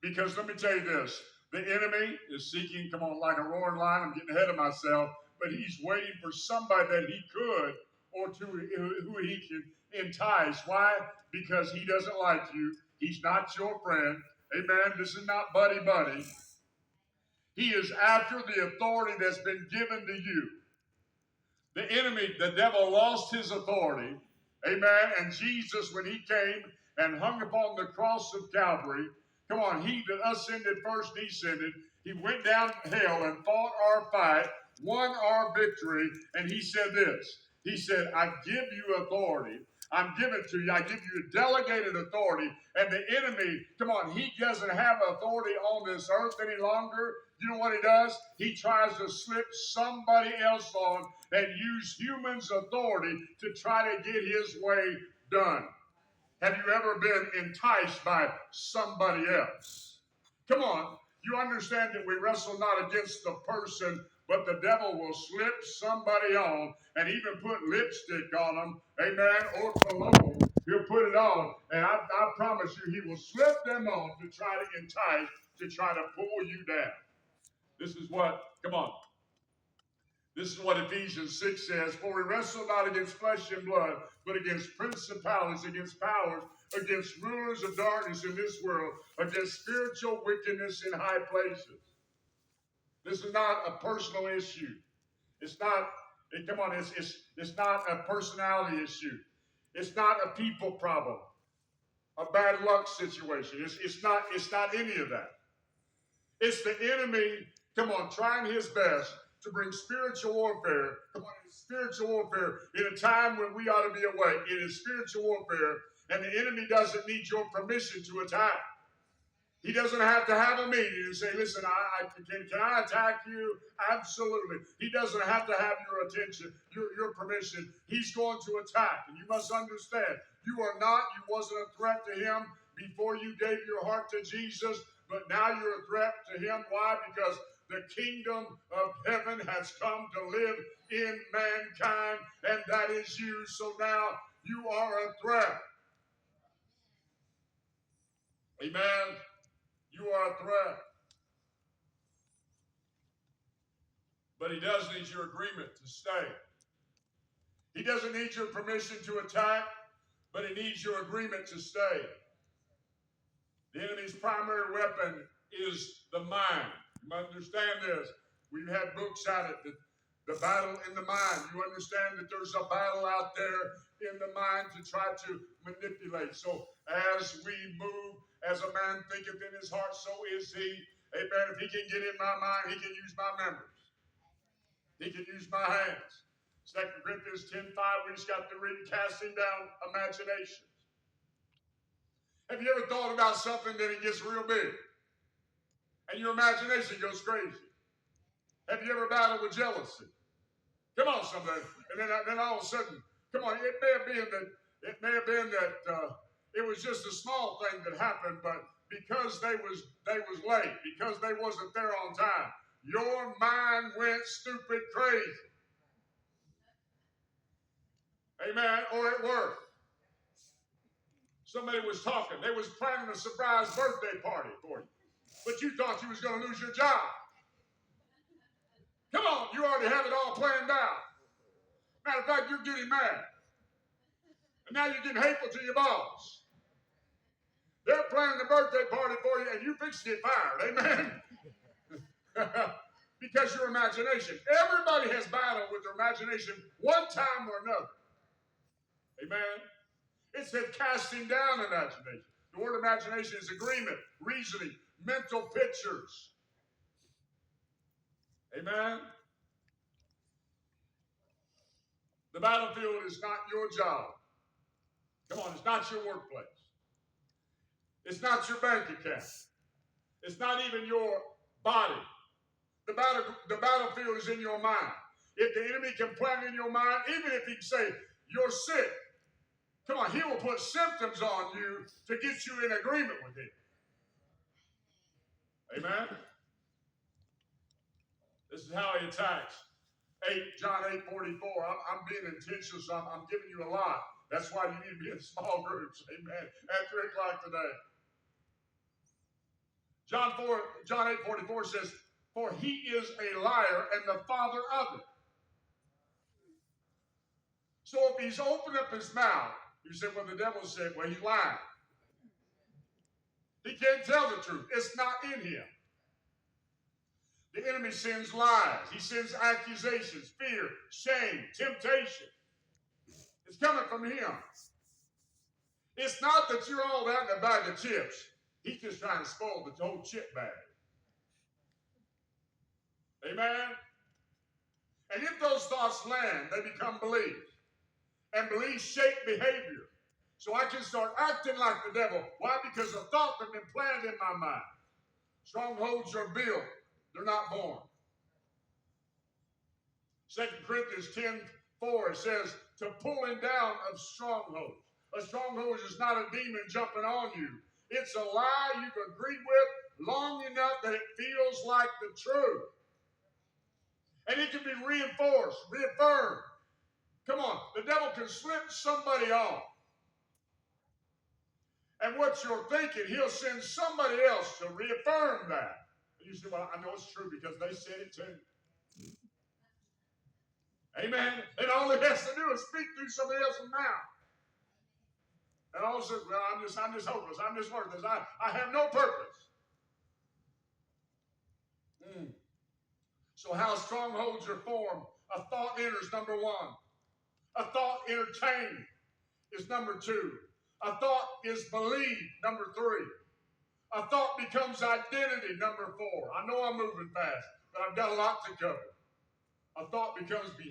Because let me tell you this, the enemy is seeking, come on, like a roaring lion. I'm getting ahead of myself, but he's waiting for somebody that he could or to who he can entice. Why? Because he doesn't like you. He's not your friend. Amen. This is not buddy buddy. He is after the authority that's been given to you. The enemy, the devil, lost his authority. Amen. And Jesus, when he came and hung upon the cross of Calvary, come on, he that ascended first descended. He went down hell and fought our fight, won our victory, and he said this. He said, I give you authority. I'm giving to you. I give you delegated authority. And the enemy, come on, he doesn't have authority on this earth any longer. You know what he does? He tries to slip somebody else on and use humans' authority to try to get his way done. Have you ever been enticed by somebody else? Come on. You understand that we wrestle not against the person, but the devil will slip somebody on and even put lipstick on them, amen, or cologne. He'll put it on, and I promise you, he will slip them on to try to entice, to try to pull you down. This is what, come on. This is what Ephesians 6 says, for we wrestle not against flesh and blood, but against principalities, against powers, against rulers of darkness in this world, against spiritual wickedness in high places. This is not a personal issue. It's not, come on, it's not a personality issue. It's not a people problem, a bad luck situation. It's not any of that. It's the enemy, come on, trying his best to bring spiritual warfare. Come on, it's spiritual warfare in a time when we ought to be awake. It is spiritual warfare, and the enemy doesn't need your permission to attack. He doesn't have to have a meeting and say, listen, can I attack you? Absolutely. He doesn't have to have your attention, your permission. He's going to attack. And you must understand, you wasn't a threat to him before you gave your heart to Jesus, but now you're a threat to him. Why? Because the kingdom of heaven has come to live in mankind, and that is you. So now you are a threat. Amen. You are a threat. But he does need your agreement to stay. He doesn't need your permission to attack, but he needs your agreement to stay. The enemy's primary weapon is the mind. You understand this. We've had books on it, the battle in the mind. You understand that there's a battle out there in the mind to try to manipulate. So as we move, as a man thinketh in his heart, so is he. Amen. If he can get in my mind, he can use my members. He can use my hands. 2 Corinthians 10:5, we just got to read casting down imaginations. Have you ever thought about something that it gets real big? And your imagination goes crazy. Have you ever battled with jealousy? Come on, somebody. And then all of a sudden, come on, it may have been that it was just a small thing that happened, but because they was late, because they wasn't there on time, your mind went stupid crazy. Amen. Or at work. Somebody was talking. They was planning a surprise birthday party for you. But you thought you was going to lose your job. Come on, you already have it all planned out. Matter of fact, you're getting mad. And now you're getting hateful to your boss. They're planning a birthday party for you, and you fix to get fired. Amen. Because your imagination. Everybody has battled with their imagination one time or another. Amen. It said casting down imagination. The word imagination is agreement, reasoning, mental pictures. Amen. The battlefield is not your job. Come on, it's not your workplace. It's not your bank account. It's not even your body. The battlefield is in your mind. If the enemy can plant in your mind, even if he can say, you're sick, come on, he will put symptoms on you to get you in agreement with him. Amen? This is how he attacks. John 8:44. I'm being intentional, so I'm giving you a lot. That's why you need to be in small groups. Amen. At 3 o'clock today. John 8:44 says, for he is a liar and the father of it. So if he's opened up his mouth, you say, well, the devil said, well, he's lying. He can't tell the truth. It's not in him. The enemy sends lies. He sends accusations, fear, shame, temptation. It's coming from him. It's not that you're all that in a bag of chips. He's just trying to spoil the whole chip bag. Amen? And if those thoughts land, they become beliefs. And beliefs shape behavior. So I can start acting like the devil. Why? Because the thoughts have been planted in my mind. Strongholds are built. They're not born. 2 Corinthians 10:4 says, to pulling down of strongholds. A stronghold is not a demon jumping on you. It's a lie you've agreed with long enough that it feels like the truth. And it can be reinforced, reaffirmed. Come on, the devil can slip somebody off. And what you're thinking, he'll send somebody else to reaffirm that. And you say, well, I know it's true because they said it too. Amen. And all he has to do is speak through somebody else's mouth. And all of a sudden, well, I'm just hopeless. I'm just worthless. I have no purpose. So how strongholds are formed? A thought enters, number one. A thought entertained is number two. A thought is believed, number three. A thought becomes identity, number four. I know I'm moving fast, but I've got a lot to cover. A thought becomes behavior.